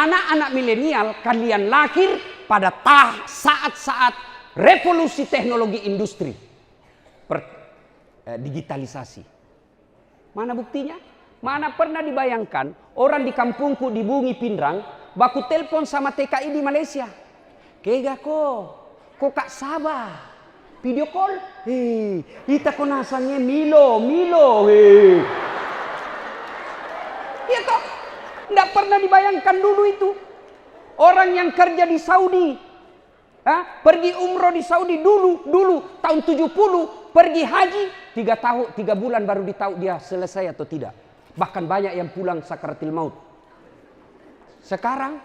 anak-anak milenial kalian lahir pada saat-saat revolusi teknologi industri. Digitalisasi. Mana buktinya? Mana pernah dibayangkan orang di kampungku di Bungi Pindrang baku telepon sama TKI di Malaysia. Kega ko kak Sabah. Video call. Kita ko nasanya Milo. Iya toh? Nggak pernah dibayangkan dulu itu. Orang yang kerja di Saudi, pergi umroh di Saudi dulu tahun 70, pergi haji 3 bulan baru ditahu dia selesai atau tidak. Bahkan banyak yang pulang sakaratil maut. Sekarang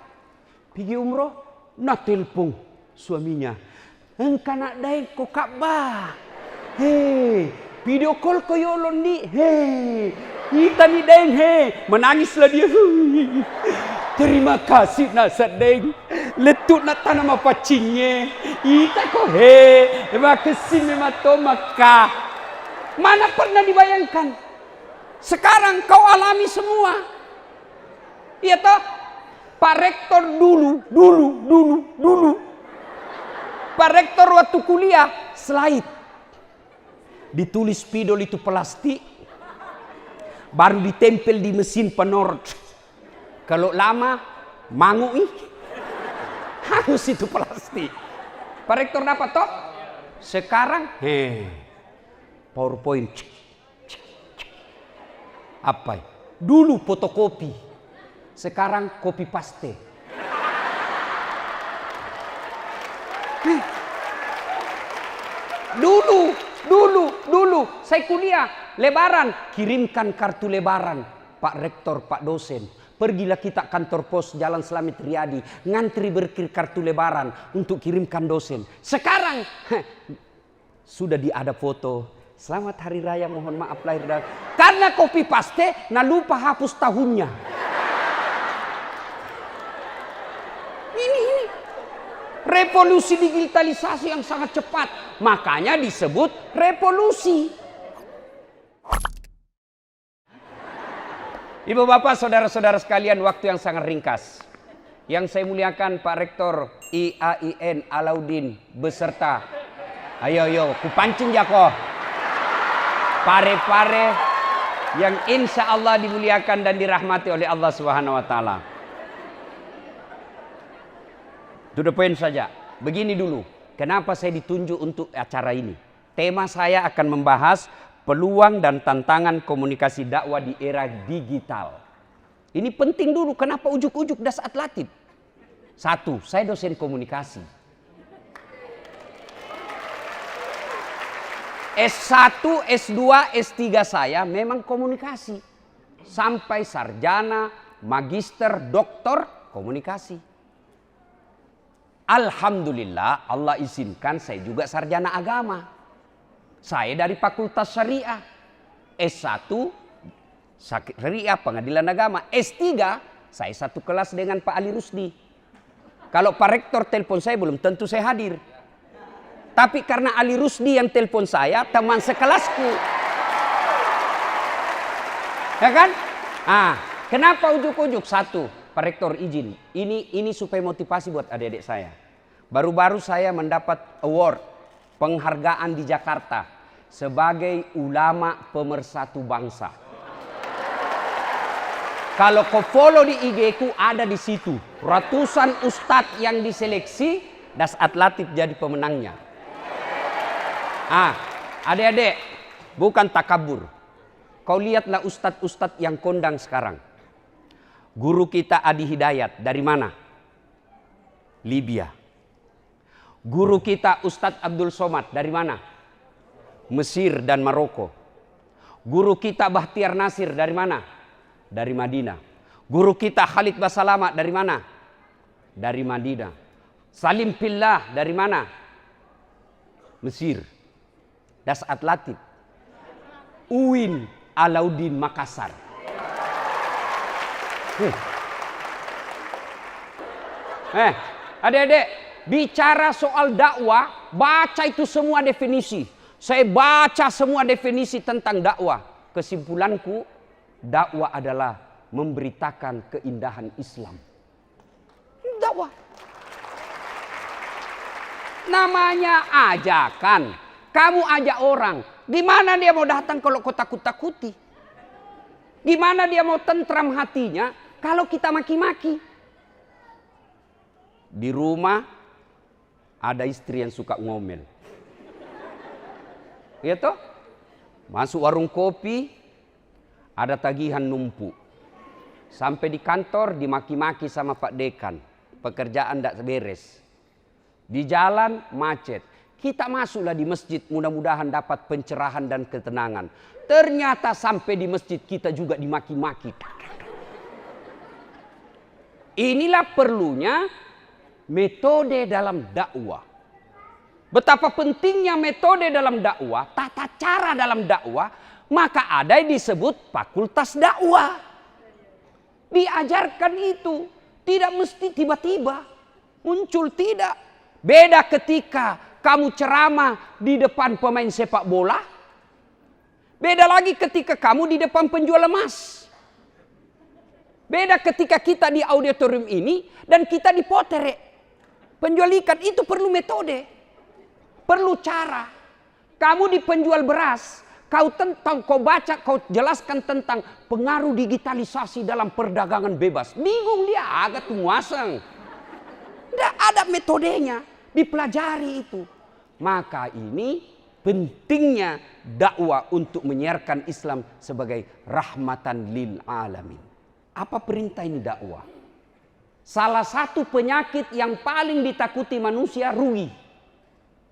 pergi umroh, nak telepon suaminya. Engkau nak daeng ko Ka'bah. Video call ko yolon di. Kita ni daeng menangislah dia. Terima kasih nak sedeng. Letut nak tanam apa cinye. Ita ko makasih memato Makkah. Mana pernah dibayangkan? Sekarang kau alami semua. Iya toh? Pak Rektor dulu. Pak Rektor waktu kuliah slide. Ditulis spidol itu plastik. Baru ditempel di mesin penorot. Kalau lama mangui. Hangus itu plastik. Pak Rektor dapat toh? Sekarang PowerPoint. Apa? Dulu fotokopi. Sekarang copy paste. Dulu saya kuliah lebaran, kirimkan kartu lebaran Pak Rektor, Pak dosen. Pergilah kita kantor pos Jalan Slamet Riyadi, ngantri berkir kartu lebaran untuk kirimkan dosen. Sekarang sudah ada foto. Selamat hari raya, mohon maaf lahir dan karena copy paste, nah lupa hapus tahunnya. Ini revolusi digitalisasi yang sangat cepat, makanya disebut revolusi. Ibu bapak saudara-saudara sekalian, waktu yang sangat ringkas. Yang saya muliakan Pak Rektor IAIN Alauddin beserta. Ayo, kupancing jako. Pare-pare yang insya Allah dimuliakan dan dirahmati oleh Allah Subhanahu wa Ta'ala. To the point saja. Begini dulu, kenapa saya ditunjuk untuk acara ini? Tema saya akan membahas peluang dan tantangan komunikasi dakwah di era digital. Ini penting dulu, kenapa ujuk-ujuk das atlatif? 1, saya dosen komunikasi. S1, S2, S3 saya memang komunikasi. Sampai sarjana, magister, doktor, komunikasi. Alhamdulillah Allah izinkan saya juga sarjana agama. Saya dari Fakultas Syariah. S1, Syariah Pengadilan Agama. S3, saya satu kelas dengan Pak Ali Rusdi. Kalau Pak Rektor telepon saya belum tentu saya hadir. Tapi karena Ali Rusdi yang telepon saya, teman sekelasku. Ya kan? Kenapa ujuk-ujuk? 1, Pak Rektor izin. Ini supaya motivasi buat adik-adik saya. Baru-baru saya mendapat award, penghargaan di Jakarta sebagai ulama pemersatu bangsa. Kalau kau follow di IG ku ada di situ. Ratusan ustadz yang diseleksi, das atlatif jadi pemenangnya. Adik-adik, bukan takabur. Kau lihatlah ustadz-ustadz yang kondang sekarang. Guru kita Adi Hidayat dari mana? Libya. Guru kita Ustadz Abdul Somad dari mana? Mesir dan Maroko. Guru kita Bahtiar Nasir dari mana? Dari Madinah. Guru kita Khalid Basalama dari mana? Dari Madinah. Salim Pillah dari mana? Mesir. Das atlatif. Uin Alauddin Makassar. Adik-adik, bicara soal dakwah, baca itu semua definisi. Saya baca semua definisi tentang dakwah. Kesimpulanku, dakwah adalah memberitakan keindahan Islam. dakwah. Namanya ajakan. Kamu ajak orang. Gimana dia mau datang kalau kau takut-takuti? Gimana dia mau tentram hatinya kalau kita maki-maki? Di rumah ada istri yang suka ngomel. Iya toh? Masuk warung kopi, ada tagihan numpuk. Sampai di kantor dimaki-maki sama Pak Dekan. Pekerjaan tidak beres. Di jalan macet. Kita masuklah di masjid, mudah-mudahan dapat pencerahan dan ketenangan. Ternyata sampai di masjid kita juga dimaki-maki. Inilah perlunya metode dalam dakwah. Betapa pentingnya metode dalam dakwah, tata cara dalam dakwah, maka ada yang disebut fakultas dakwah. Diajarkan itu, tidak mesti tiba-tiba muncul, tidak. Beda ketika kamu ceramah di depan pemain sepak bola. Beda lagi ketika kamu di depan penjual emas. Beda ketika kita di auditorium ini dan kita di potere. Penjual ikan itu perlu metode. Perlu cara. Kamu di penjual beras, kau baca, kau jelaskan tentang pengaruh digitalisasi dalam perdagangan bebas. Bingung dia, agak tumuasang. Tidak ada metodenya, dipelajari itu. Maka ini pentingnya dakwah untuk menyiarkan Islam sebagai rahmatan lil alamin. Apa perintah ini dakwah? Salah satu penyakit yang paling ditakuti manusia, rugi.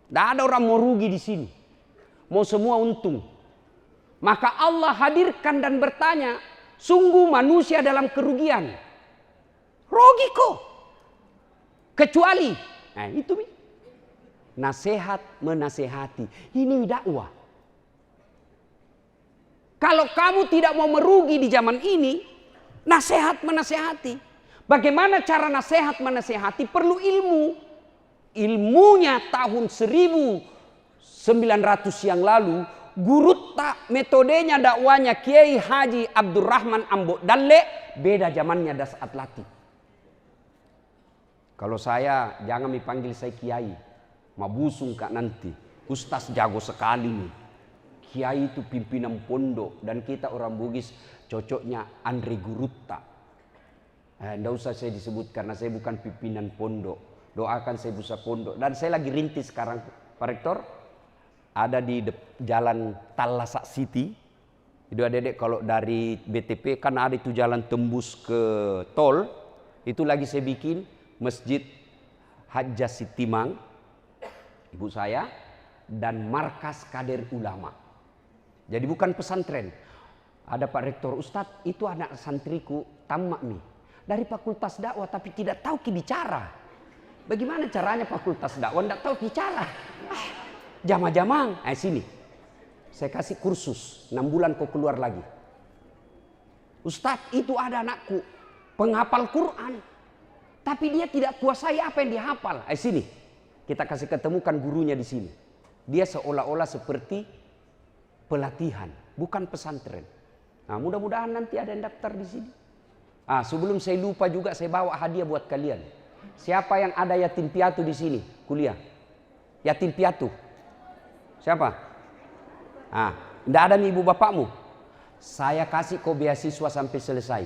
Tidak ada orang mau rugi di sini. Mau semua untung. Maka Allah hadirkan dan bertanya, sungguh manusia dalam kerugian. Rugi kok. Kecuali, nah itu nasihat menasehati. Ini dakwah. Kalau kamu tidak mau merugi di zaman ini, nasihat menasehati. Bagaimana cara nasihat menasehati? Perlu ilmu. Ilmunya tahun 1900 yang lalu, guru tak metodenya dakwanya Kiai Haji Abdurrahman Ambo Dalle, beda zamannya das Atlati. Kalau saya jangan dipanggil saya Kiai, mabusung kak nanti. Ustaz jago sekali nih. Kiai itu pimpinan pondok dan kita orang Bugis cocoknya Andre Gurutta. Nggak usah saya disebut karena saya bukan pimpinan pondok. Doakan saya bisa pondok. Dan saya lagi rintis sekarang, Pak Rektor. Ada di jalan Talasak City. Itu adik-adik kalau dari BTP kan ada itu jalan tembus ke tol. Itu lagi saya bikin Masjid Hajjah Sitimang. Ibu saya. Dan Markas Kader Ulama. Jadi bukan pesantren. Ada Pak Rektor, Ustadz itu anak santriku tamak nih. Dari fakultas dakwah tapi tidak tahu bicara. Bagaimana caranya fakultas dakwah tidak tahu bicara? Jamang-jamang, sini. Saya kasih kursus, 6 bulan kau keluar lagi. Ustadz itu ada anakku, penghafal Quran. Tapi dia tidak kuasai apa yang dihafal. Sini, kita kasih ketemukan gurunya di sini. Dia seolah-olah seperti pelatihan, bukan pesantren. Nah, mudah-mudahan nanti ada yang daftar di sini. Sebelum saya lupa juga saya bawa hadiah buat kalian. Siapa yang ada yatim piatu di sini kuliah? Yatim piatu. Siapa? Tidak ada nih ibu bapakmu. Saya kasih kau beasiswa sampai selesai.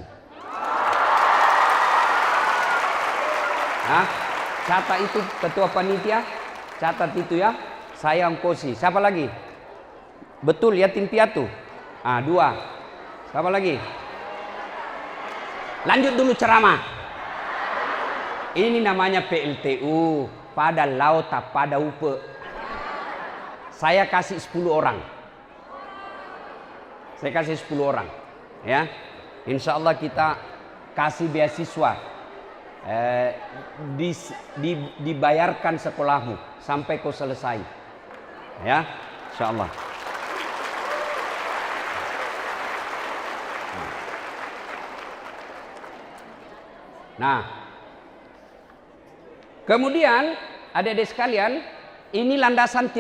Catat itu ketua panitia. Catat itu ya. Saya ongkosi. Siapa lagi? Betul yatim piatu. 2. Siapa lagi? Lanjut dulu ceramah. Ini namanya PLTU, pada laut pada upe. Saya kasih 10 orang. Saya kasih 10 orang. Ya. Insya Allah kita kasih beasiswa. Dibayarkan sekolahmu sampai kau selesai. Ya. Insya Allah. Nah. Kemudian adik-adik sekalian, ini landasan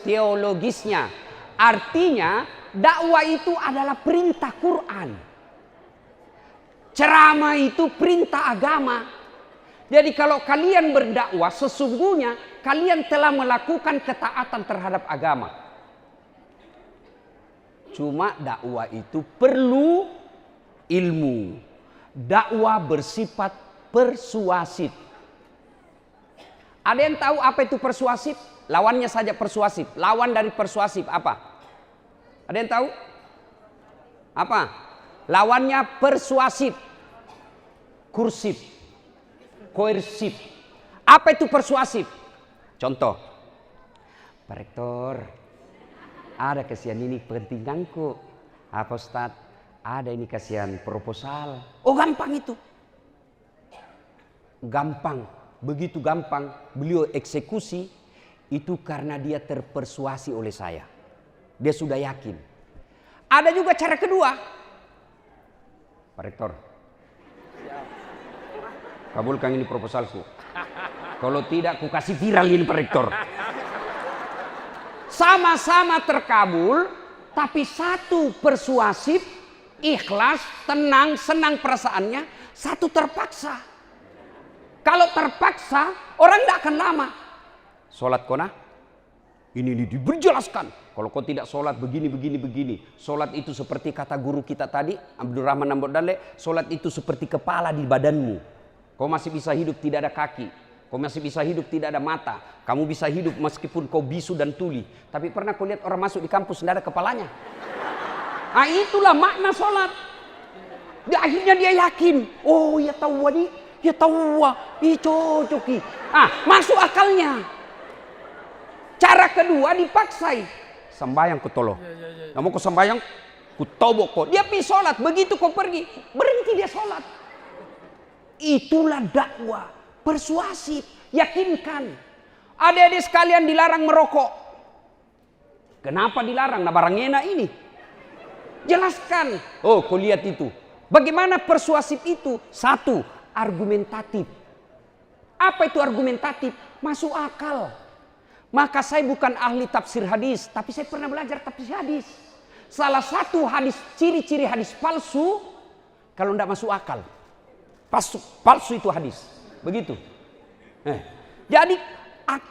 teologisnya. Artinya dakwah itu adalah perintah Quran. Ceramah itu perintah agama. Jadi kalau kalian berdakwah, sesungguhnya kalian telah melakukan ketaatan terhadap agama. Cuma dakwah itu perlu ilmu. Dakwah bersifat persuasif. Ada yang tahu apa itu persuasif? Lawannya saja persuasif. Lawan dari persuasif apa? Ada yang tahu? Apa? Lawannya persuasif. Kursif. Koersif. Apa itu persuasif? Contoh. Pak Rektor, ada kasihan ini pentinganku. Apa Ustaz? Ada ini kasihan proposal. Oh gampang itu. Gampang. Begitu gampang. Beliau eksekusi. Itu karena dia terpersuasi oleh saya. Dia sudah yakin. Ada juga cara kedua. Pak Rektor, kabulkan ini proposalku. Kalau tidak, ku kasih viral ini Pak Rektor. Sama-sama terkabul, tapi satu persuasif, ikhlas, tenang, senang perasaannya, satu terpaksa. Kalau terpaksa, orang tidak akan lama. Sholat kona, ini diberjelaskan. Kalau kau tidak sholat begini. Sholat itu seperti kata guru kita tadi, Abdurrahman Nambodale, sholat itu seperti kepala di badanmu. Kau masih bisa hidup tidak ada kaki. Kau masih bisa hidup tidak ada mata. Kamu bisa hidup meskipun kau bisu dan tuli. Tapi pernah kau lihat orang masuk di kampus tidak ada kepalanya? Nah itulah makna sholat. Di akhirnya dia yakin. Oh ya tahu nih, ya tahu ih cocok. Masuk akalnya. Cara kedua dipaksai. Sembayang ku tolong. Nggak mau ku sembayang, ku tobok kok. Dia pergi sholat. Begitu kau pergi, berhenti dia sholat. Itulah dakwah. Persuasif. Yakinkan. Adik-adik sekalian dilarang merokok. Kenapa dilarang? Nah barang enak ini. Jelaskan. Oh kau lihat itu. Bagaimana persuasif itu? Satu, argumentatif. Apa itu argumentatif? Masuk akal. Maka saya bukan ahli tafsir hadis, tapi saya pernah belajar tafsir hadis. Salah satu hadis, ciri-ciri hadis palsu, kalau tidak masuk akal. Palsu itu hadis. Begitu. Jadi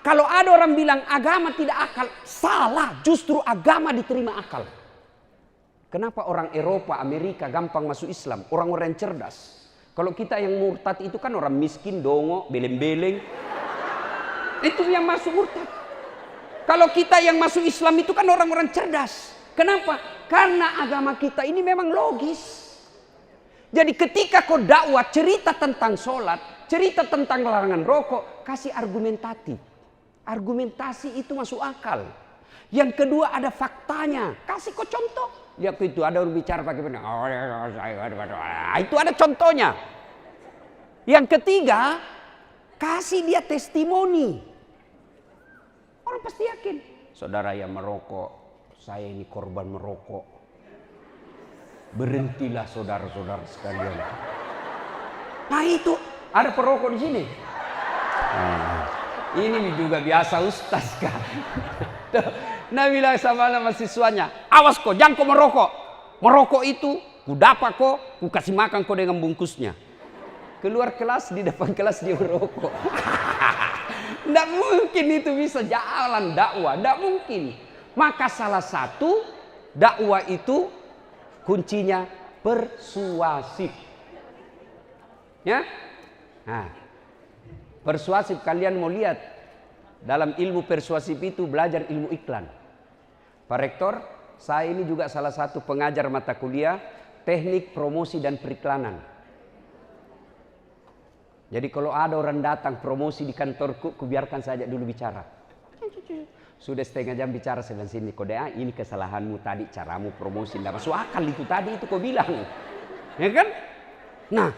kalau ada orang bilang agama tidak akal, salah. Justru agama diterima akal. Kenapa orang Eropa, Amerika gampang masuk Islam? Orang-orang yang cerdas. Kalau kita yang murtad itu kan orang miskin, dongo, beleng-beleng. Itu yang masuk murtad. Kalau kita yang masuk Islam itu kan orang-orang cerdas. Kenapa? Karena agama kita ini memang logis. Jadi ketika kau dakwah cerita tentang sholat, cerita tentang larangan rokok, kasih argumentatif. Argumentasi itu masuk akal. Yang kedua ada faktanya. Kasih kau contoh. Lihat itu ada orang bicara pakai benar. Itu ada contohnya. Yang ketiga, kasih dia testimoni. Orang pasti yakin. Saudara yang merokok, saya ini korban merokok. Berhentilah saudara-saudara sekalian. Nah itu ada perokok di sini. Ini juga biasa ustaz kan. Nah bilang sama mahasiswanya, awas kok jangan kau merokok. Merokok itu ku dapat kok, ku kasih makan kau dengan bungkusnya. Keluar kelas, di depan kelas dia merokok. Tidak mungkin itu bisa jalan dakwah. Tidak mungkin. Maka salah satu dakwah itu kuncinya persuasif. Ya? Nah, persuasif kalian mau lihat. Dalam ilmu persuasif itu belajar ilmu iklan. Pak Rektor, saya ini juga salah satu pengajar mata kuliah teknik promosi dan periklanan. Jadi kalau ada orang datang promosi di kantorku, kubiarkan saja dulu bicara. Sudah setengah jam bicara sebelah sini. Kode ini kesalahanmu tadi, caramu promosi. Tidak masuk akal itu tadi, itu kau bilang. Ya kan? Nah,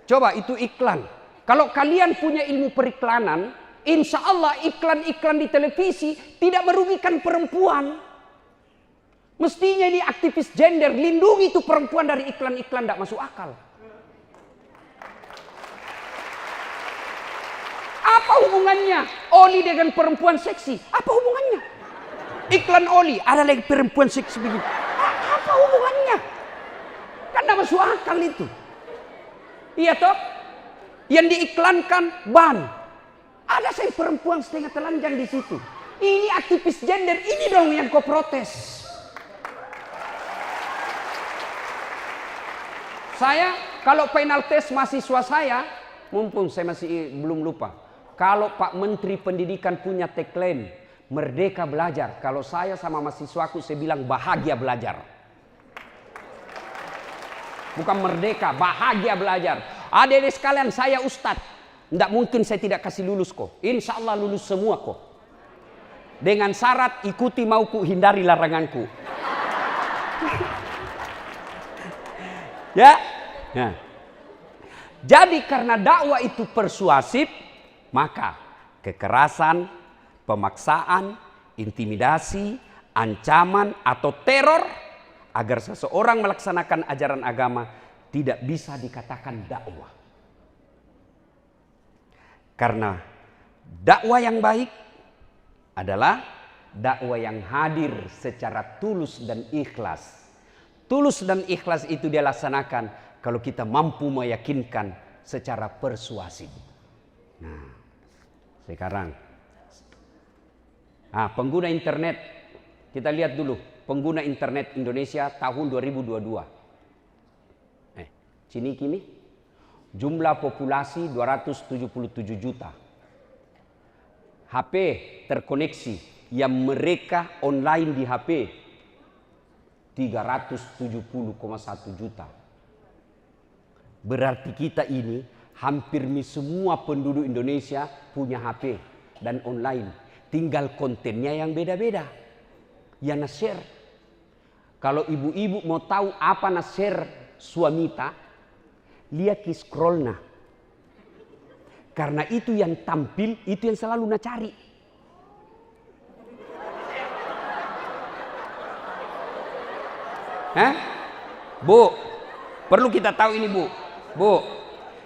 coba itu iklan. Kalau kalian punya ilmu periklanan, insya Allah iklan-iklan di televisi tidak merugikan perempuan. Mestinya ini aktivis gender, lindungi itu perempuan dari iklan-iklan tidak masuk akal. Apa hubungannya oli dengan perempuan seksi? Apa hubungannya? Iklan oli, ada lagi perempuan seksi begitu. Apa hubungannya? Kan tidak masuk akal itu. Iya toh? Yang diiklankan ban. Ada saya perempuan setengah telanjang di situ. Ini aktivis gender, ini dong yang kau protes. Saya kalau final test mahasiswa saya, mumpung saya masih belum lupa. Kalau Pak Menteri Pendidikan punya tagline Merdeka Belajar, kalau saya sama mahasiswaku saya bilang bahagia belajar. Bukan merdeka, bahagia belajar. Adik-adik sekalian, saya ustadz. Tidak mungkin saya tidak kasih lulus kok. Insya Allah lulus semua kok. Dengan syarat ikuti mauku, hindari laranganku. Ya. Nah. Jadi karena dakwah itu persuasif, maka kekerasan, pemaksaan, intimidasi, ancaman atau teror agar seseorang melaksanakan ajaran agama tidak bisa dikatakan dakwah. Karena dakwah yang baik adalah dakwah yang hadir secara tulus dan ikhlas. Tulus dan ikhlas itu dia laksanakan kalau kita mampu meyakinkan secara persuasif. Nah, sekarang pengguna internet, kita lihat dulu pengguna internet Indonesia tahun 2022. Sini kini jumlah populasi 277 juta. HP terkoneksi yang mereka online di HP 370,1 juta. Berarti kita ini hampir semua penduduk Indonesia punya HP dan online. Tinggal kontennya yang beda-beda. Ya share. Kalau ibu-ibu mau tahu apa share suamita, lihat di scrollnya. Karena itu yang tampil, itu yang selalu cari. Bu, perlu kita tahu ini Bu. Bu,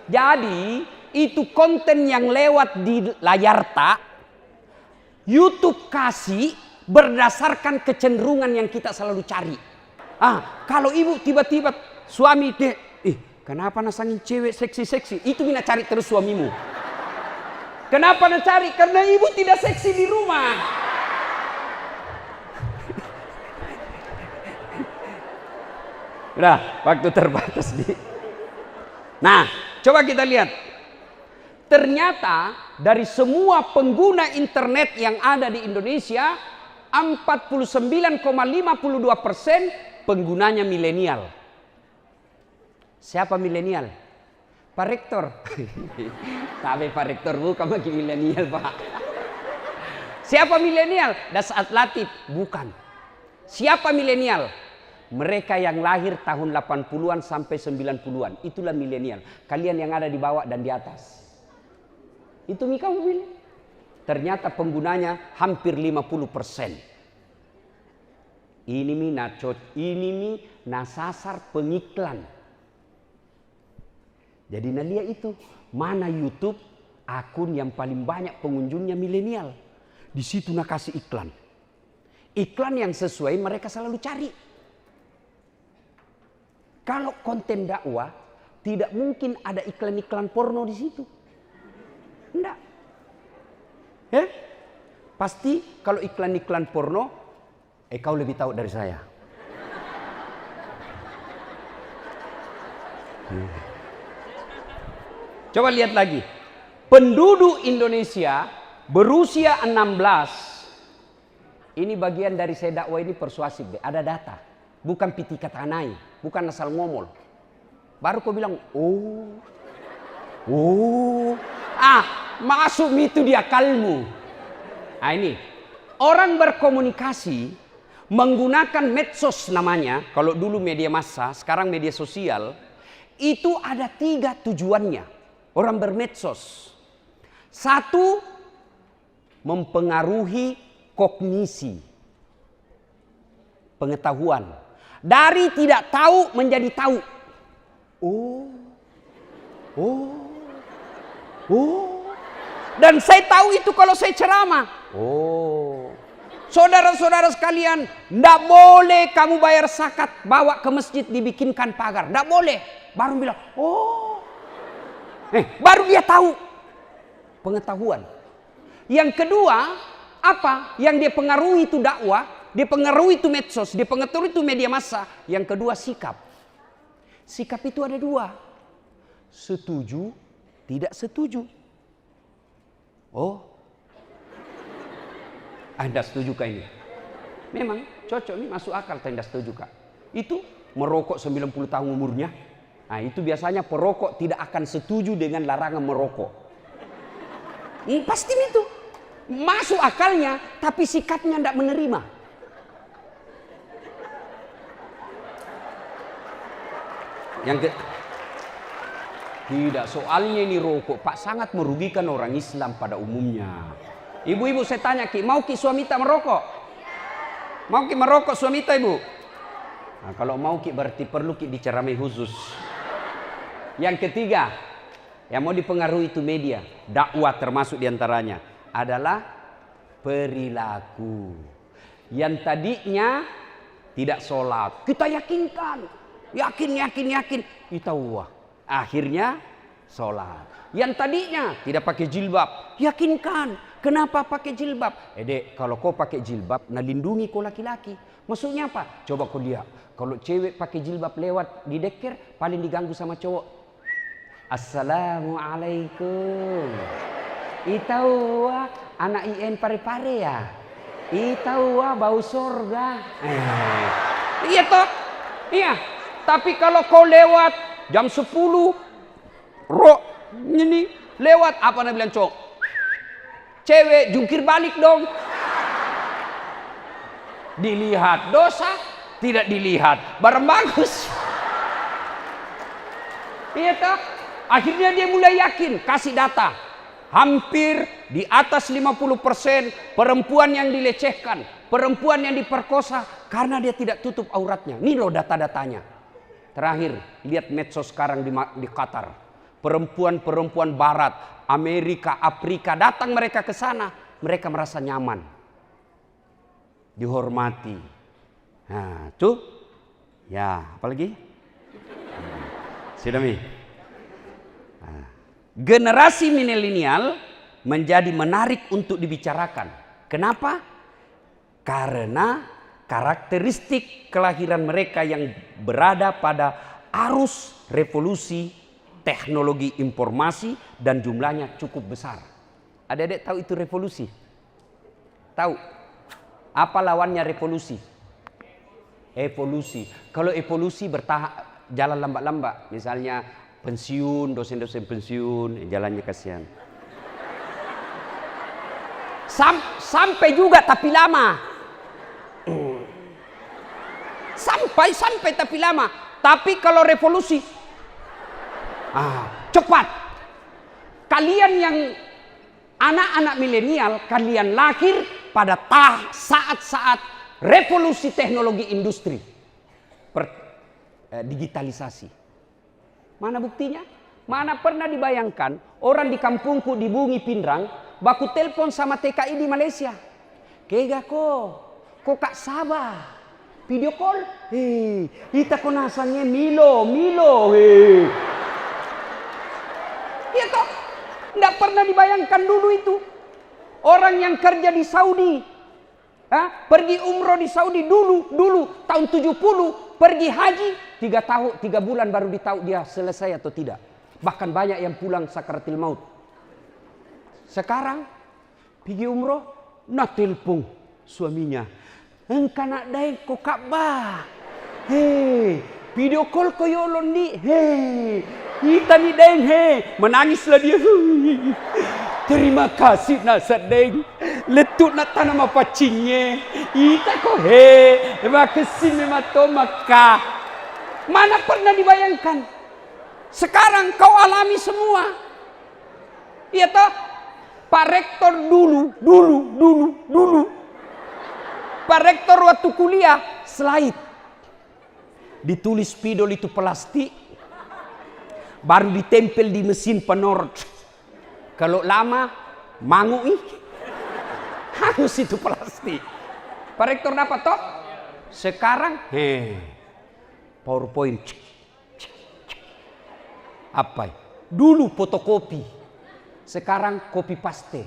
jadi itu konten yang lewat di layar tak, YouTube kasih berdasarkan kecenderungan yang kita selalu cari. Kalau ibu tiba-tiba suami deh, kenapa nasangin cewek seksi-seksi? Itu mina cari terus suamimu. Kenapa nak cari? Karena ibu tidak seksi di rumah. Udah, waktu terbatas di. Nah, coba kita lihat. Ternyata dari semua pengguna internet yang ada di Indonesia, 49,52% penggunanya milenial. Siapa milenial? Pak Rektor. Tapi Pak Rektor bukan lagi milenial, Pak. Siapa milenial? Dasat Latif, bukan. Siapa milenial? Mereka yang lahir tahun 80-an sampai 90-an. Itulah milenial. Kalian yang ada di bawah dan di atas. Itu Mika mobil. Ternyata penggunanya hampir 50%. Ini nasasar pengiklan. Jadi lihat itu. Mana YouTube akun yang paling banyak pengunjungnya milenial. Di situ kasih iklan. Iklan yang sesuai mereka selalu cari. Kalau konten dakwah, tidak mungkin ada iklan-iklan porno di situ. Enggak. Ya? Pasti kalau iklan-iklan porno, kau lebih tahu dari saya. Coba lihat lagi. Penduduk Indonesia berusia 16. Ini bagian dari saya dakwah ini persuasif. Ada data. Bukan pitika tanai. Bukan asal ngomol. Baru kau bilang, masuk itu di akalmu. Ini. Orang berkomunikasi menggunakan medsos namanya. Kalau dulu media massa, sekarang media sosial. Itu ada 3 tujuannya. Orang bermedsos. 1, mempengaruhi kognisi. Pengetahuan. Dari tidak tahu menjadi tahu. Dan saya tahu itu kalau saya ceramah. Saudara-saudara sekalian, tidak boleh kamu bayar zakat, bawa ke masjid dibikinkan pagar. Tidak boleh. Baru bilang, Baru dia tahu. Pengetahuan. Yang kedua, apa? Yang dia pengaruhi itu dakwah, dia pengaruhi itu medsos, dia pengaruhi itu media massa. Yang kedua, sikap. Sikap itu ada dua. Setuju, tidak setuju. Oh, Anda setuju kah ini? Memang cocok nih, masuk akal Anda setuju kah? Itu merokok 90 tahun umurnya. Nah, itu biasanya perokok tidak akan setuju dengan larangan merokok. Pasti itu. Masuk akalnya, tapi sikapnya tidak menerima. Tidak, soalnya ini rokok, Pak, sangat merugikan orang Islam pada umumnya. Ibu-ibu saya tanya, Ki, mau Ki suami tak merokok? Mau Ki merokok suami tak, Ibu? Nah, kalau mau Ki berarti perlu Ki diceramai khusus. Yang ketiga, yang mau dipengaruhi itu media, dakwah termasuk diantaranya adalah perilaku. Yang tadinya tidak sholat, kita yakinkan, yakin. Kita akhirnya sholat. Yang tadinya tidak pakai jilbab, yakinkan. Kenapa pakai jilbab? Dek, kalau kau pakai jilbab, nah lindungi kau laki-laki. Maksudnya apa? Coba kau lihat. Kalau cewek pakai jilbab lewat di deker, paling diganggu sama cowok. Assalamualaikum. Itau anak IN pare-pare ya. Itau bau sorga. Iya toh? Iya. Tapi kalau kau lewat jam 10 ini lewat apa nak bilang cowok? Cewek jungkir balik dong. Dilihat dosa, tidak dilihat barang bagus. Iya toh? Akhirnya dia mulai yakin, kasih data. Hampir di atas 50% perempuan yang dilecehkan, perempuan yang diperkosa karena dia tidak tutup auratnya. Ini loh data-datanya. Terakhir, lihat medsos sekarang di Qatar. Perempuan-perempuan barat, Amerika, Afrika, datang mereka ke sana. Mereka merasa nyaman. Dihormati. Nah, tuh. Ya, apalagi? Sudah, Mi. Generasi milenial menjadi menarik untuk dibicarakan. Kenapa? Karena karakteristik kelahiran mereka yang berada pada arus revolusi teknologi informasi dan jumlahnya cukup besar. Adik-adik tahu itu revolusi? Tahu? Apa lawannya revolusi? Evolusi. Kalau evolusi bertahap, jalan lambat-lambat. Misalnya pensiun, dosen-dosen pensiun, jalannya kasihan. Sampai juga tapi lama. Sampai tapi lama. Tapi kalau revolusi, cepat. Kalian yang anak-anak milenial, kalian lahir pada saat-saat revolusi teknologi industri, digitalisasi. Mana buktinya? Mana pernah dibayangkan orang di kampungku di Bungi Pindrang baku telepon sama TKI di Malaysia. Kega kok kak Sabah video call? Kita konasannya Milo. Iya toh? Nggak pernah dibayangkan dulu itu. Orang yang kerja di Saudi, pergi umroh di Saudi dulu tahun 70, pergi haji 3 bulan baru ditahu dia selesai atau tidak. Bahkan banyak yang pulang sakaratil maut. Sekarang pergi umroh, nak telepon suaminya. Engkau nak daik ko Ka'bah. Video call ko yolon ni. Kita ni deng menangislah dia. Terima kasih nak sedeng. Letut nak tanam apa cinye. Ita ko makasih memato Makkah. Mana pernah dibayangkan? Sekarang kau alami semua. Iya toh? Pak Rektor dulu. Pak Rektor waktu kuliah slide. Ditulis spidol itu plastik. Baru ditempel di mesin penorot. Kalau lama mangu hangus itu plastik. Pak Rektor dapat toh? Sekarang PowerPoint. Apa? Dulu fotokopi, sekarang copy paste.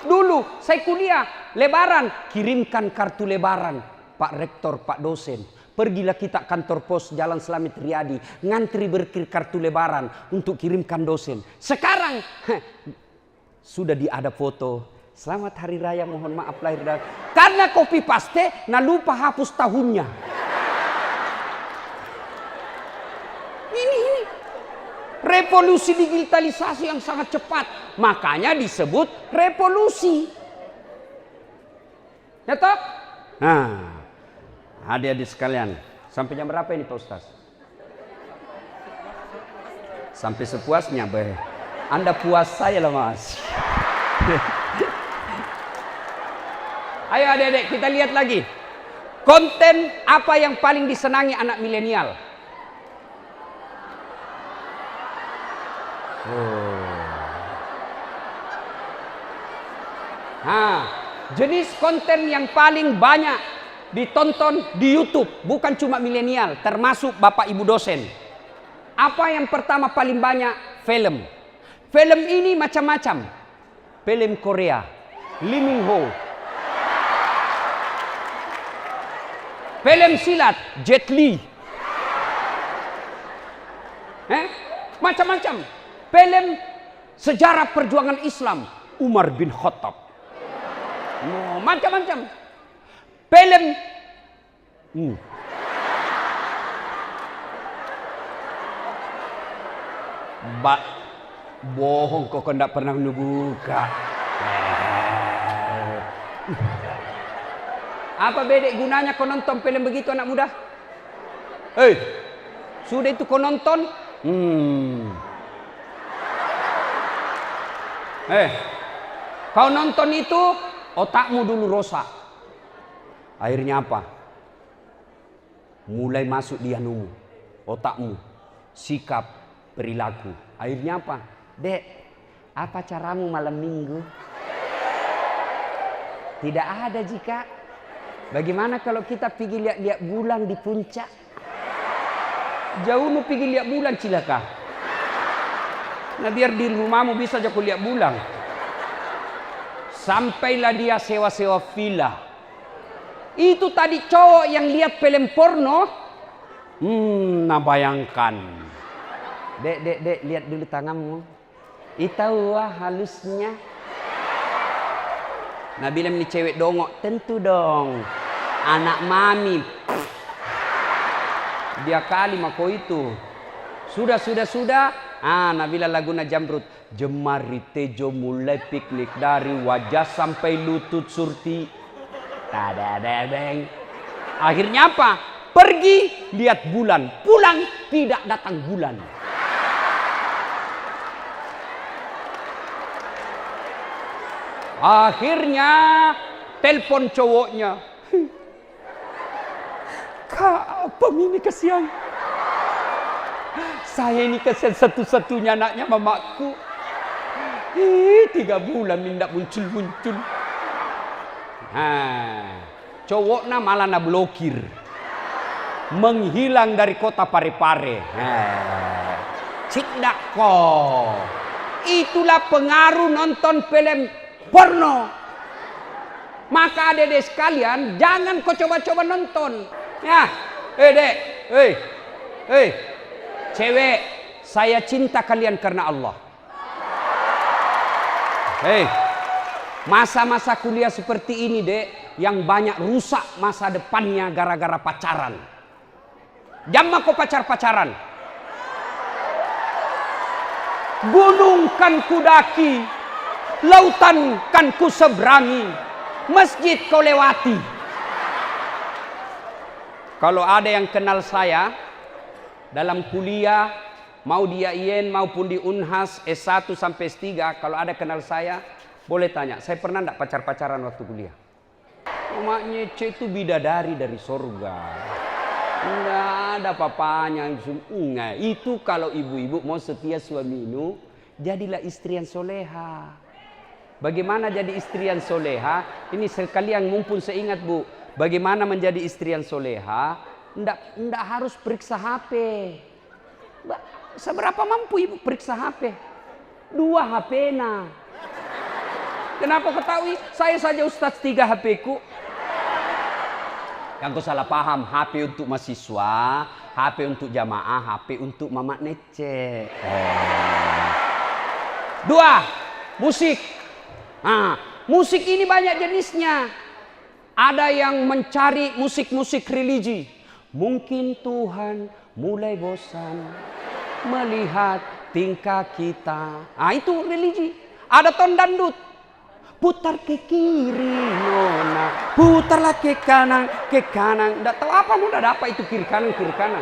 Dulu saya kuliah lebaran, kirimkan kartu lebaran Pak Rektor, Pak dosen. Pergilah kita kantor pos Jalan Slamet Riyadi, ngantri berkir kartu lebaran untuk kirimkan dosen. Sekarang sudah ada foto, selamat hari raya, mohon maaf lahir dan karena copy paste, nah lupa hapus tahunnya. Ini revolusi digitalisasi yang sangat cepat, makanya disebut revolusi. Ya toh? Nah, adik-adik sekalian, sampai jam berapa ini Pak Ustaz? Sampai sepuasnya, be. Anda puas saya lah Mas. Ayo adik-adik, kita lihat lagi. Konten apa yang paling disenangi anak milenial? Jenis konten yang paling banyak ditonton di YouTube, bukan cuma milenial, termasuk Bapak Ibu dosen. Apa yang pertama paling banyak? Film. Film ini macam-macam. Film Korea, Lee Min Ho. Film silat, Jet Li. Macam-macam. Film sejarah perjuangan Islam, Umar bin Khattab. Macam-macam. Film bohong kok enggak pernah buka. Apa bedek gunanya kau nonton film begitu anak muda? Sudah itu kau nonton? Kau nonton itu, otakmu dulu rusak. Akhirnya apa? Mulai masuk di anumu, otakmu, sikap, perilaku. Akhirnya apa? Dek, apa caramu malam minggu? Tidak ada jika. Bagaimana kalau kita pergi lihat-lihat bulan di puncak? Jauh mau pergi lihat bulan cilaka. Nah biar di rumahmu bisa aja lihat bulan. Sampailah dia sewa-sewa villa. Itu tadi cowok yang lihat film porno. Nah bayangkan. Dek, lihat dulu tanganmu. Itu halusnya. Nah bilang ini cewek dongok, tentu dong. Anak mami. Dia kali mako itu. Sudah. Nabila Laguna Jamrut. Jemari tejo mulai piknik dari wajah sampai lutut surti. Tadadadeng. Akhirnya apa? Pergi lihat bulan, pulang tidak datang bulan. Akhirnya telepon cowoknya. Kak, apa ini kasihan? Saya ini kasihan satu-satunya anaknya mamaku. 3 bulan tidak muncul. Cowoknya malah na blokir. Menghilang dari kota Parepare. Cindak kok. Itulah pengaruh nonton film porno. Maka adik-adik sekalian, jangan kau coba-coba nonton. Ya, dek, cewek, saya cinta kalian karena Allah. Masa-masa kuliah seperti ini, dek, yang banyak rusak masa depannya gara-gara pacaran. Jangan kau pacaran. Gunung kan kudaki, lautan kan ku seberangi, masjid kau lewati. Kalau ada yang kenal saya dalam kuliah, mau di IAIN maupun di Unhas S1 sampai S3, kalau ada kenal saya, boleh tanya, saya pernah enggak pacaran waktu kuliah? Maknya itu bidadari dari surga. Enggak ada papanya. Itu kalau ibu-ibu mau setia suamimu, jadilah istri yang soleha. Bagaimana jadi istri yang soleha? Ini sekalian mumpun seingat Bu, bagaimana menjadi istri yang soleha, ndak harus periksa HP. Seberapa mampu ibu periksa HP? 2 HP nah. Kenapa ketahui? Saya saja Ustadz 3 HP ku. Yang kau salah paham, HP untuk mahasiswa, HP untuk jamaah, HP untuk mama nece. 2, musik. Nah, musik ini banyak jenisnya. Ada yang mencari musik-musik religi. Mungkin Tuhan mulai bosan melihat tingkah kita. Ah, itu religi. Ada ton dangdut. Putar ke kiri nona, putarlah ke kanan, ke kanan. Nggak tahu apa mudah apa itu kiri kanan, kiri kanan.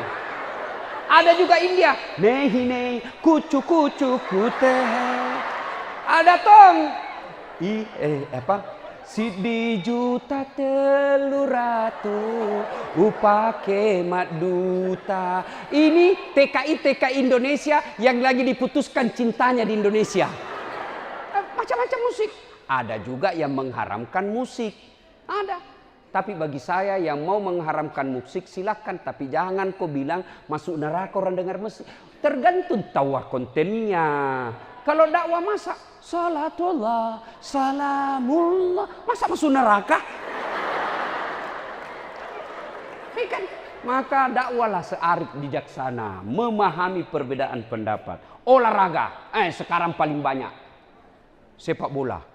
Ada juga India. Nehi nehi, kucu kucu kute. Ada tong. Sidi juta telur ratu, upake mat duta. Ini TKI Indonesia yang lagi diputuskan cintanya di Indonesia. Macam-macam musik. Ada juga yang mengharamkan musik. Ada. Tapi bagi saya yang mau mengharamkan musik silakan. Tapi jangan kau bilang masuk neraka orang dengar musik. Tergantung tahu kontennya. Kalau dakwah masa salatullah, salamullah. Masa masuk neraka? Kan? Maka dakwalah searif bijaksana. Memahami perbedaan pendapat. Olahraga. Sekarang paling banyak. Sepak bola.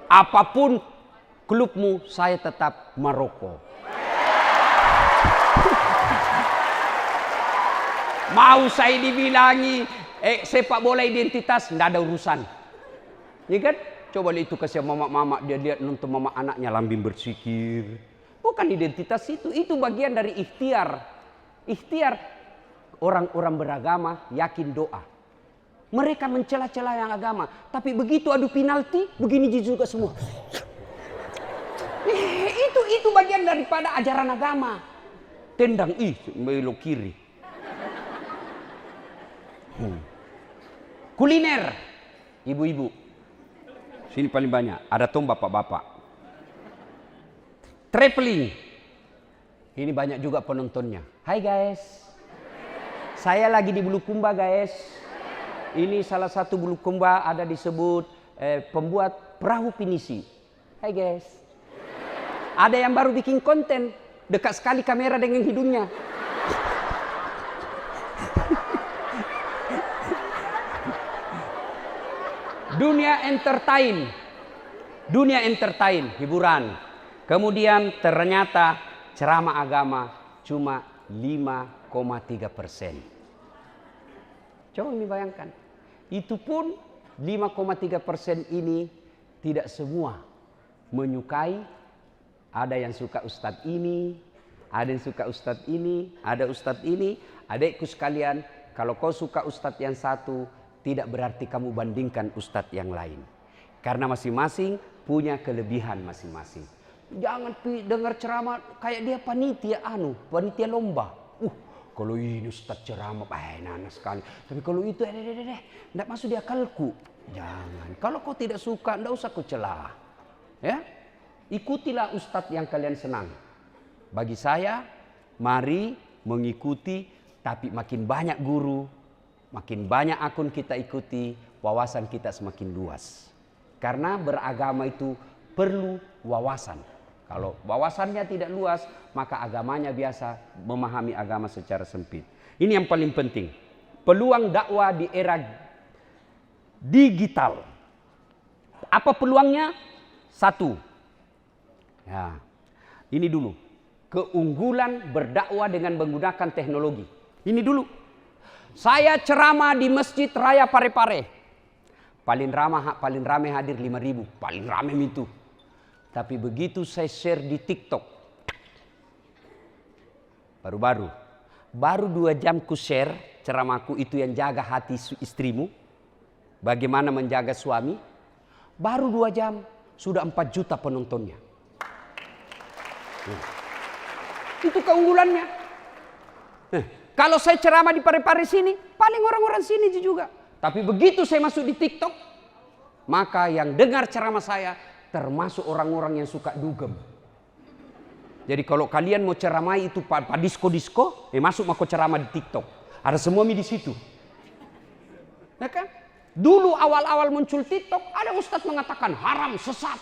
Apapun klubmu, saya tetap Maroko. Mau saya dibilangi sepak bola identitas, tidak ada urusan. Ya kan? Coba lihat itu kasih mama-mama, dia lihat nonton mama anaknya lambing bersikir. Bukan identitas itu bagian dari ikhtiar. Ikhtiar orang-orang beragama yakin doa. Mereka mencela-cela yang agama. Tapi begitu adu penalti, begini juga semua. Itu bagian daripada ajaran agama. Tendang, belok kiri. Kuliner. Ibu-ibu. Sini paling banyak. Ada tuh bapak-bapak. Traveling. Ini banyak juga penontonnya. Hai guys. Saya lagi di Bulukumba guys. Ini salah satu Bulukumba ada disebut pembuat perahu pinisi. Hai guys. Ada yang baru bikin konten. Dekat sekali kamera dengan hidungnya. Dunia entertain, hiburan. Kemudian ternyata ceramah agama cuma 5,3%. Coba ini bayangkan. Itu pun 5,3% ini tidak semua menyukai. Ada yang suka ustadz ini, ada yang suka ustadz ini, ada ustadz ini. Adikku sekalian, kalau kau suka ustadz yang satu, tidak berarti kamu bandingkan ustadz yang lain. Karena masing-masing punya kelebihan masing-masing. Jangan dengar ceramah kayak dia panitia lomba. Kalau ini ustadz ceramah, nanas sekali. Tapi kalau itu, tidak masuk di akalku. Jangan. Kalau kau tidak suka, tidak usah kau celah. Ya, ikutilah ustadz yang kalian senang. Bagi saya, mari mengikuti. Tapi makin banyak guru, makin banyak akun kita ikuti, wawasan kita semakin luas. Karena beragama itu perlu wawasan. Kalau wawasannya tidak luas, maka agamanya biasa memahami agama secara sempit. Ini yang paling penting. Peluang dakwah di era digital. Apa peluangnya? 1. Ya, ini dulu. Keunggulan berdakwah dengan menggunakan teknologi. Ini dulu. Saya ceramah di Masjid Raya Parepare. Paling ramai hadir 5.000. Paling ramai itu. Tapi begitu saya share di TikTok. Baru 2 jam ku share ceramahku itu yang jaga hati istrimu. Bagaimana menjaga suami. Baru 2 jam sudah 4 juta penontonnya. Itu keunggulannya. Kalau saya ceramah di Parepare sini, paling orang-orang sini juga. Tapi begitu saya masuk di TikTok, maka yang dengar ceramah saya termasuk orang-orang yang suka dugem. Jadi kalau kalian mau ceramai itu disko-disko, masuk mau ceramah di TikTok. Ada semua di situ. Ya kan? Dulu awal-awal muncul TikTok, ada ustadz mengatakan haram, sesat.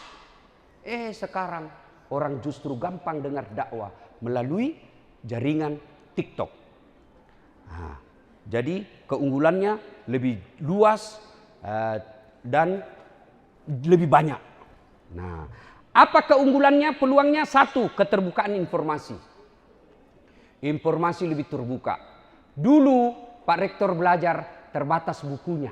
Sekarang orang justru gampang dengar dakwah melalui jaringan TikTok. Nah, jadi keunggulannya lebih luas dan lebih banyak. Nah, apa keunggulannya, peluangnya? Satu, keterbukaan informasi. Informasi lebih terbuka. Dulu Pak Rektor belajar terbatas bukunya.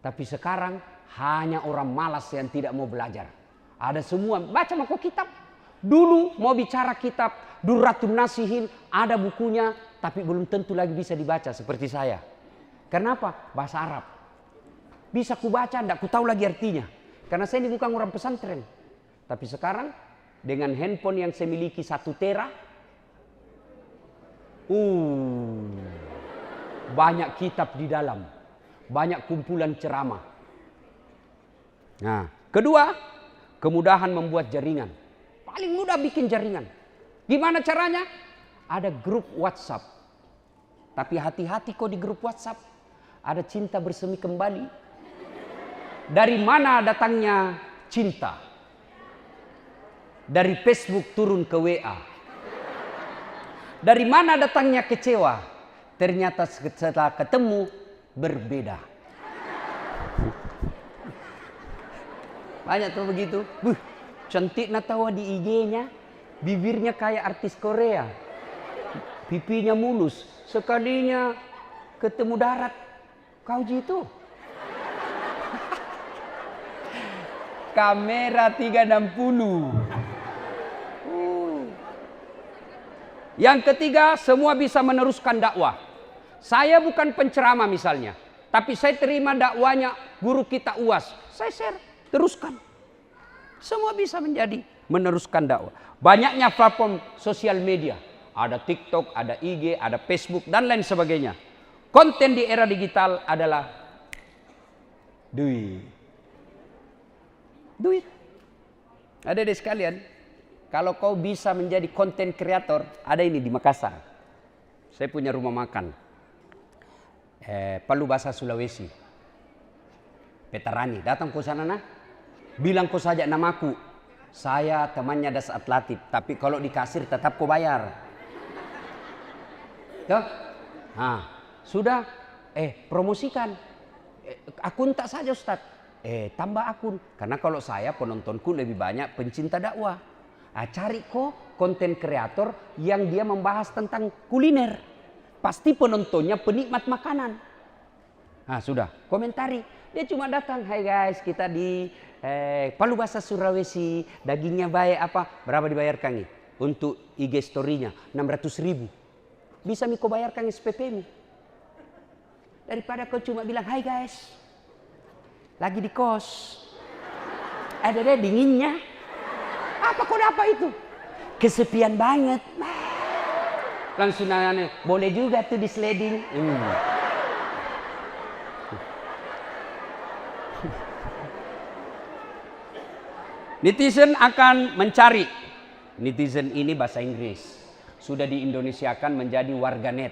Tapi sekarang hanya orang malas yang tidak mau belajar. Ada semua, baca mau kitab. Dulu mau bicara kitab, Durratun Nasihin, ada bukunya, tapi belum tentu lagi bisa dibaca seperti saya. Kenapa? Bahasa Arab. Bisa kubaca, enggak ku tahu lagi artinya. Karena saya ini bukan orang pesantren. Tapi sekarang dengan handphone yang saya miliki 1 tera, banyak kitab di dalam, banyak kumpulan ceramah. Nah, kedua, kemudahan membuat jaringan. Paling mudah bikin jaringan. Gimana caranya? Ada grup WhatsApp. Tapi hati-hati kok di grup WhatsApp. Ada cinta bersemi kembali. Dari mana datangnya cinta? Dari Facebook turun ke WA. Dari mana datangnya kecewa? Ternyata setelah ketemu berbeda. Banyak tuh begitu. Cantik natawa di IG-nya. Bibirnya kayak artis Korea. Pipinya mulus. Sekalinya ketemu darat. Kau gitu. Kamera 360. Yang ketiga, semua bisa meneruskan dakwah. Saya bukan penceramah misalnya. Tapi saya terima dakwanya guru kita UAS. Saya share, teruskan. Semua bisa menjadi meneruskan dakwah. Banyaknya platform sosial media. Ada TikTok, ada IG, ada Facebook, dan lain sebagainya. Konten di era digital adalah duit. Duit. Adik-adik sekalian, kalau kau bisa menjadi konten kreator, ada ini di Makassar. Saya punya rumah makan. Palu Bahasa Sulawesi. Petarani, datang ke sana nah. Bilang kau saja namaku. Saya temannya Das Atlatif, tapi kalau di kasir tetap kau bayar. Tuh. Nah, sudah promosikan. Akun tak saja Ustadz. Tambah akun. Karena kalau saya penontonku lebih banyak pencinta dakwah. Cari kok konten kreator yang dia membahas tentang kuliner. Pasti penontonnya penikmat makanan. Nah sudah, komentari. Dia cuma datang, hai guys, kita di Palu Bahasa Sulawesi, dagingnya baik apa? Berapa dibayarkan nih? Untuk IG story-nya 600.000. Bisa Miko bayarkan SPP-mu. Daripada kau cuma bilang, hai guys, lagi di kos. Ada deh dinginnya. Apa kode apa itu? Kesepian banget. Langsung nanya, boleh juga tuh di sliding. Netizen akan mencari. Netizen ini bahasa Inggris. Sudah diindonesiakan menjadi warganet.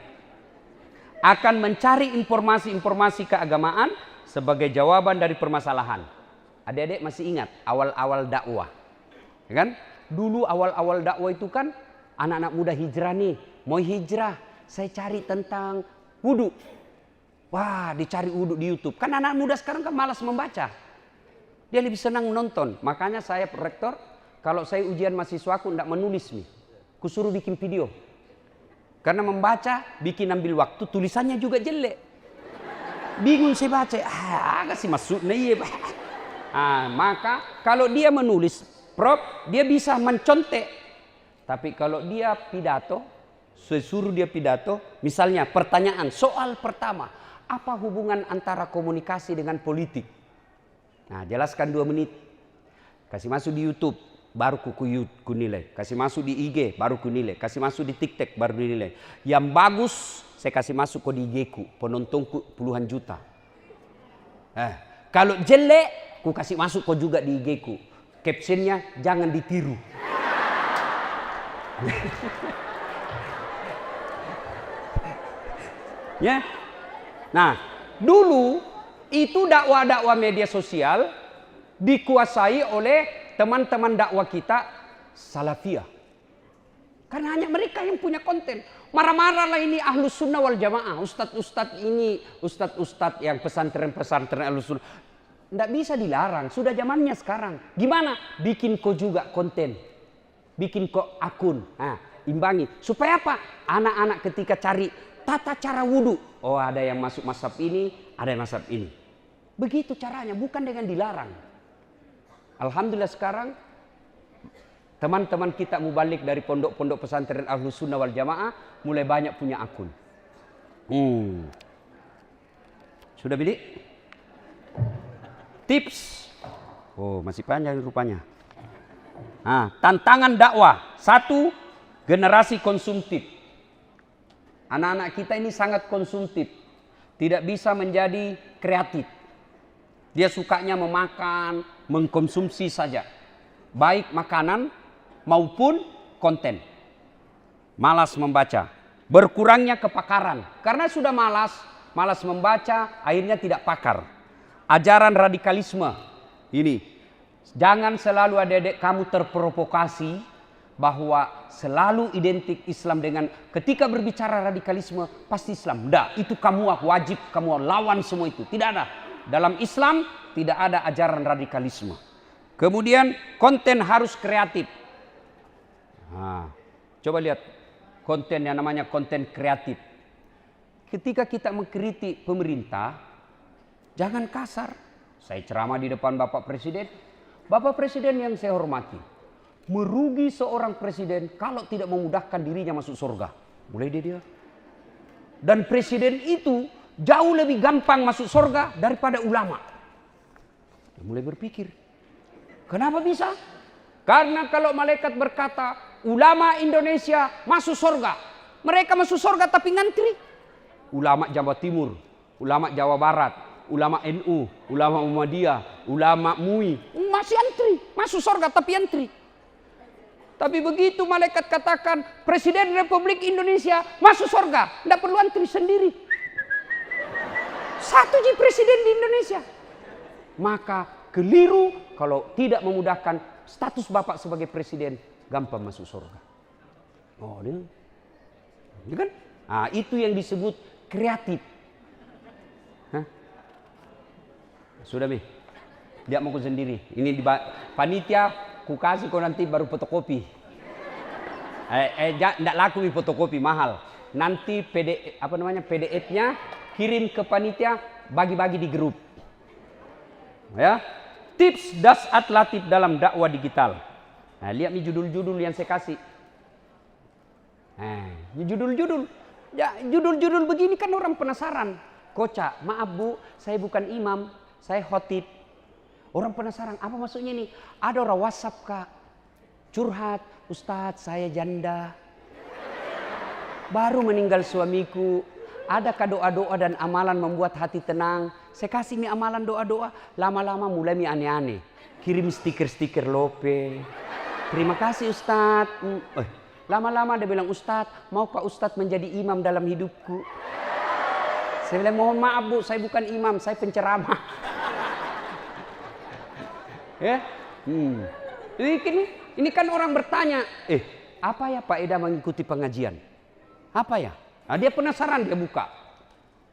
Akan mencari informasi-informasi keagamaan sebagai jawaban dari permasalahan. Adik-adik masih ingat awal-awal dakwah. Ya kan? Dulu awal-awal dakwah itu kan anak-anak muda hijrah nih. Mau hijrah, saya cari tentang wudhu. Wah, dicari wudhu di YouTube. Kan anak muda sekarang kan malas membaca. Dia lebih senang nonton. Makanya saya rektor, kalau saya ujian mahasiswaku tidak menulis nih. Kusuruh bikin video. Karena membaca, bikin ambil waktu, tulisannya juga jelek. Bingung saya baca. Agak sih maksudnya iya. Maka kalau dia menulis, Prof, dia bisa mencontek. Tapi kalau dia pidato, saya suruh dia pidato, misalnya pertanyaan, soal pertama, apa hubungan antara komunikasi dengan politik? Nah, jelaskan 2 menit. Kasih masuk di YouTube, baru ku nilai. Kasih masuk di IG, baru ku nilai. Kasih masuk di TikTok, baru dinilai. Yang bagus, saya kasih masuk ke di IG-ku, penontonku puluhan juta. Kalau jelek, ku kasih masuk kok juga di IG-ku. Captionnya jangan ditiru. Ya. Nah, dulu itu dakwah-dakwah media sosial dikuasai oleh teman-teman dakwah kita Salafiyah. Karena hanya mereka yang punya konten. Marah-marahlah ini Ahlus Sunnah wal Jamaah. Ustadz-ustadz ini, ustadz-ustadz yang pesantren-pesantren Ahlus Sunnah. Tidak bisa dilarang, sudah zamannya sekarang. Gimana? Bikin kok juga konten. Bikin kok akun. Nah, imbangi. Supaya apa? Anak-anak ketika cari tata cara wudhu. Oh, ada yang masuk mazhab ini, ada yang mazhab ini. Begitu caranya, bukan dengan dilarang. Alhamdulillah sekarang teman-teman kita mubalik dari pondok-pondok pesantren Ahlus Sunnah wal Jamaah mulai banyak punya akun. Sudah bidik? Tips. Oh, masih panjang rupanya. Nah, tantangan dakwah. 1, generasi konsumtif. Anak-anak kita ini sangat konsumtif. Tidak bisa menjadi kreatif. Dia sukanya memakan, mengkonsumsi saja. Baik makanan maupun konten. Malas membaca. Berkurangnya kepakaran. Karena sudah malas membaca, akhirnya tidak pakar. Ajaran radikalisme. Ini. Jangan selalu adik-adik kamu terprovokasi bahwa selalu identik Islam dengan ketika berbicara radikalisme pasti Islam. Tidak, itu kamu wajib, kamu lawan semua itu. Tidak ada. Dalam Islam tidak ada ajaran radikalisme. Kemudian konten harus kreatif. Nah, coba lihat konten yang namanya konten kreatif. Ketika kita mengkritik pemerintah, jangan kasar. Saya ceramah di depan Bapak Presiden. Bapak Presiden yang saya hormati, merugi seorang presiden kalau tidak memudahkan dirinya masuk surga. Mulai dia. Dan presiden itu jauh lebih gampang masuk surga daripada ulama. Mulai berpikir. Kenapa bisa? Karena kalau malaikat berkata, ulama Indonesia masuk surga. Mereka masuk surga tapi ngantri. Ulama Jawa Timur, ulama Jawa Barat, ulama NU, ulama Muhammadiyah, ulama MUI. Masih antri. Masuk surga tapi antri. Tapi begitu malaikat katakan, Presiden Republik Indonesia masuk surga. Tidak perlu antri sendiri. Satu ji presiden di Indonesia. Maka keliru kalau tidak memudahkan status Bapak sebagai presiden, gampang masuk surga. Oh, ini kan? Nah, itu yang disebut kreatif. Hah? Sudah Mi, dia mau sendiri. Ini di panitia, ku kasih kau nanti baru fotokopi. Tidak laku di fotokopi, mahal. Nanti PDF-nya kirim ke panitia, bagi-bagi di grup. Ya, tips dasat latif dalam dakwah digital. Nah, lihat nih judul-judul yang saya kasih. Nah, ini judul-judul. Ya, judul-judul begini kan orang penasaran. Kocak, maaf Bu, saya bukan imam, saya khotib. Orang penasaran, apa maksudnya nih? Ada orang WhatsApp Kak, curhat, Ustadz saya janda, baru meninggal suamiku. Adakah doa-doa dan amalan membuat hati tenang? Saya kasih mi amalan doa-doa, lama-lama mulai mi aneh-aneh. Kirim stiker-stiker lope. Terima kasih Ustadz. Lama-lama dia bilang, Ustadz, maukah Ustadz menjadi imam dalam hidupku? Saya bilang, mohon maaf Bu, saya bukan imam, saya penceramah. Ya, ini kan orang bertanya, apa ya Pak Eda mengikuti pengajian? Apa ya? Nah, dia penasaran, dia buka.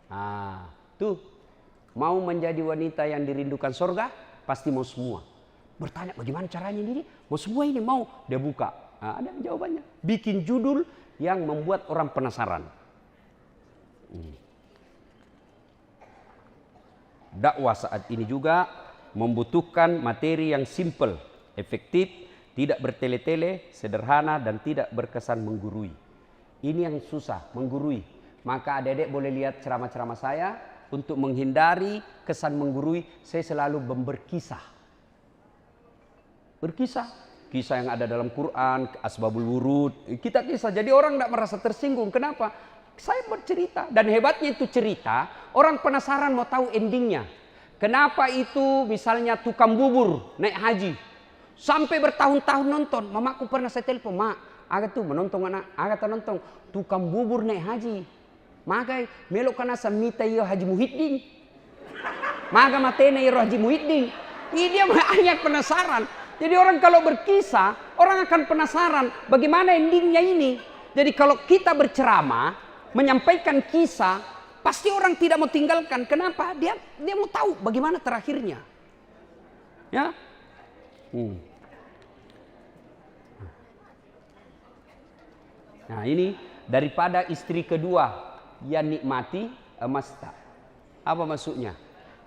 Nah, tuh mau menjadi wanita yang dirindukan surga, pasti mau semua. Bertanya bagaimana caranya ini? Mau semua ini mau, dia buka. Nah, ada jawabannya. Bikin judul yang membuat orang penasaran. Dakwah saat ini juga membutuhkan materi yang simple, efektif, tidak bertele-tele, sederhana, dan tidak berkesan menggurui. Ini yang susah, menggurui. Maka adik-adik boleh lihat ceramah-ceramah saya. Untuk menghindari kesan menggurui, saya selalu berkisah. Berkisah. Kisah yang ada dalam Quran, asbabul wurud. Kita kisah, jadi orang tidak merasa tersinggung. Kenapa? Saya bercerita. Dan hebatnya itu cerita, orang penasaran mau tahu endingnya. Kenapa itu misalnya tukang bubur naik haji. Sampai bertahun-tahun nonton. Mamaku pernah saya telepon, Mak, Aga tuh menonton anak, aga nonton tukang bubur naik haji. Magai melok kana samita iyo Haji Muhyiddin. Maga matene iyo Haji Muhyiddin. Ini dia hanya penasaran. Jadi orang kalau berkisah, orang akan penasaran bagaimana endingnya ini. Jadi kalau kita berceramah, menyampaikan kisah, pasti orang tidak mau tinggalkan. Kenapa? Dia mau tahu bagaimana terakhirnya. Ya. Nah ini daripada istri kedua yang nikmati emas tak. Apa maksudnya?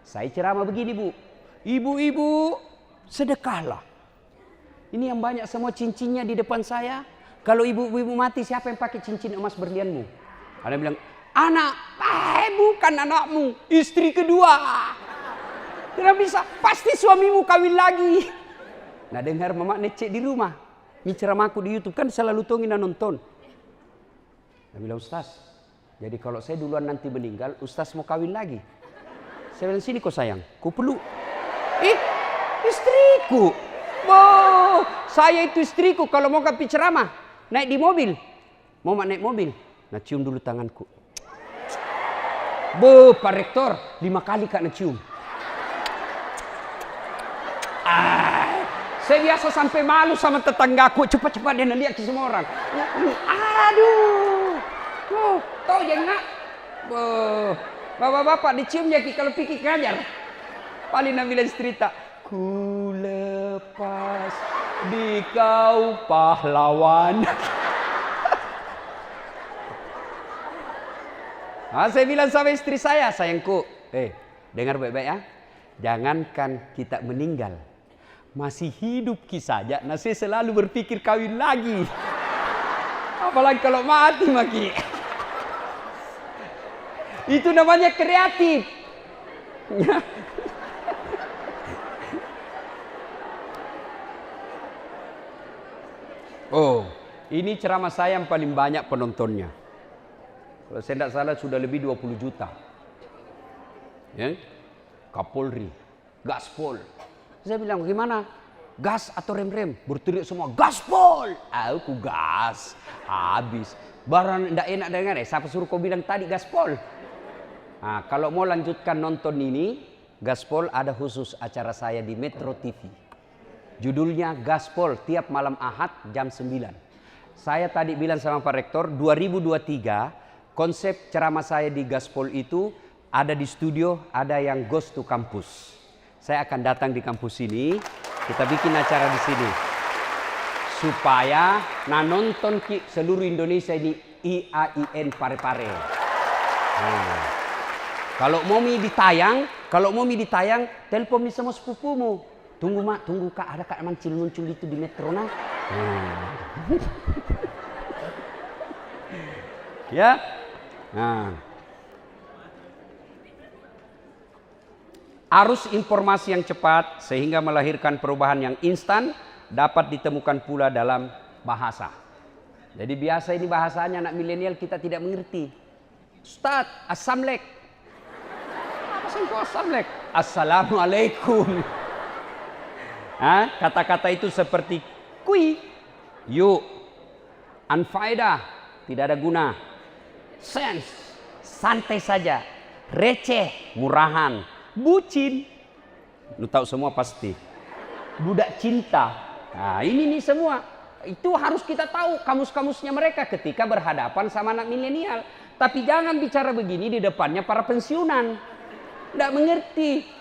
Saya ceramah begini Bu. Ibu-ibu sedekahlah. Ini yang banyak semua cincinnya di depan saya. Kalau ibu-ibu mati siapa yang pakai cincin emas berlianmu? Ada bilang, anak, bukan anakmu, istri kedua. Tidak bisa, pasti suamimu kawin lagi. Nah dengar mama necek di rumah. Ini ceramahku di YouTube kan selalu tongin nonton. Dia bilang, Ustaz, jadi kalau saya duluan nanti meninggal, Ustaz mau kawin lagi. Saya bilang, sini kok sayang, ku perlu. Istriku. Oh, saya itu istriku kalau mau ke ceramah. Naik di mobil. Mau naik mobil. Nah cium dulu tanganku. Pak Rektor, 5 kali Kak cium. Saya biasa sampai malu sama tetanggaku. Cepat-cepat dia lihat ke semua orang. Aduh. Tahu jangan. Bapak-bapak diciumnya kalau pikir ngajar. Paling bilang cerita. Ku lepas di kau pahlawan. Saya bilang sama istri saya, sayangku, dengar baik-baik ya. Jangankan kita meninggal, masih hidup saja. Nah saya selalu berpikir kawin lagi. Apalagi kalau mati maki. Itu namanya kreatif. Oh, ini ceramah saya yang paling banyak penontonnya. Kalau saya tidak salah sudah lebih 20 juta. Ya? Kapolri, gaspol. Saya bilang gimana? Gas atau rem-rem? Berteriak semua, gaspol! Aku gas. Habis. Barang tidak enak dengar siapa suruh kau bilang tadi gaspol? Nah, kalau mau lanjutkan nonton ini, gaspol ada khusus acara saya di Metro TV. Judulnya Gaspol tiap malam Ahad jam 9. Saya tadi bilang sama Pak Rektor, 2023 konsep ceramah saya di Gaspol itu ada di studio, ada yang ghost to kampus. Saya akan datang di kampus ini, kita bikin acara di sini. Supaya nonton seluruh Indonesia ini IAIN pare-pare. Nah, kalau mau ditayang, telepon nih sama sepupumu. Tunggu mak, tunggu kak, ada kak muncul itu di Metro nah. Ya, nah. Arus informasi yang cepat sehingga melahirkan perubahan yang instan dapat ditemukan pula dalam bahasa. Jadi biasa ini bahasanya anak milenial kita tidak mengerti. Ustaz, assamlek. Apa sih kok assamlek? Assalamualaikum. Kata-kata itu seperti kui, yuk, anfaedah, tidak ada guna, sense, santai saja, receh, murahan, bucin, lu tahu semua pasti, budak cinta. Nah ini nih semua, itu harus kita tahu kamus-kamusnya mereka ketika berhadapan sama anak milenial. Tapi jangan bicara begini di depannya para pensiunan, tidak mengerti.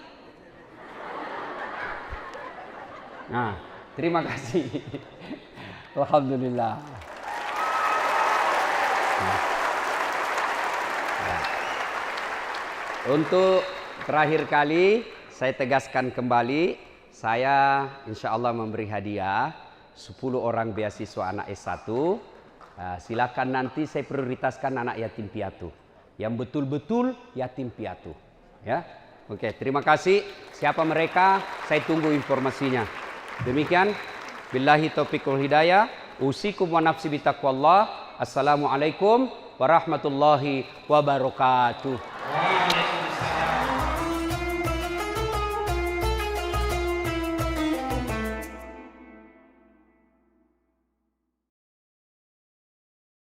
Nah, terima kasih. Alhamdulillah. Untuk terakhir kali, saya tegaskan kembali, saya insya Allah memberi hadiah 10 orang beasiswa anak S1. Silakan nanti saya prioritaskan anak yatim piatu. Yang betul-betul yatim piatu. Ya, oke, terima kasih. Siapa mereka? Saya tunggu informasinya. Demikian, billahi taufiq wal hidayah, usikum wa nafsi bitaqwallah. Assalamualaikum warahmatullahi wabarakatuh.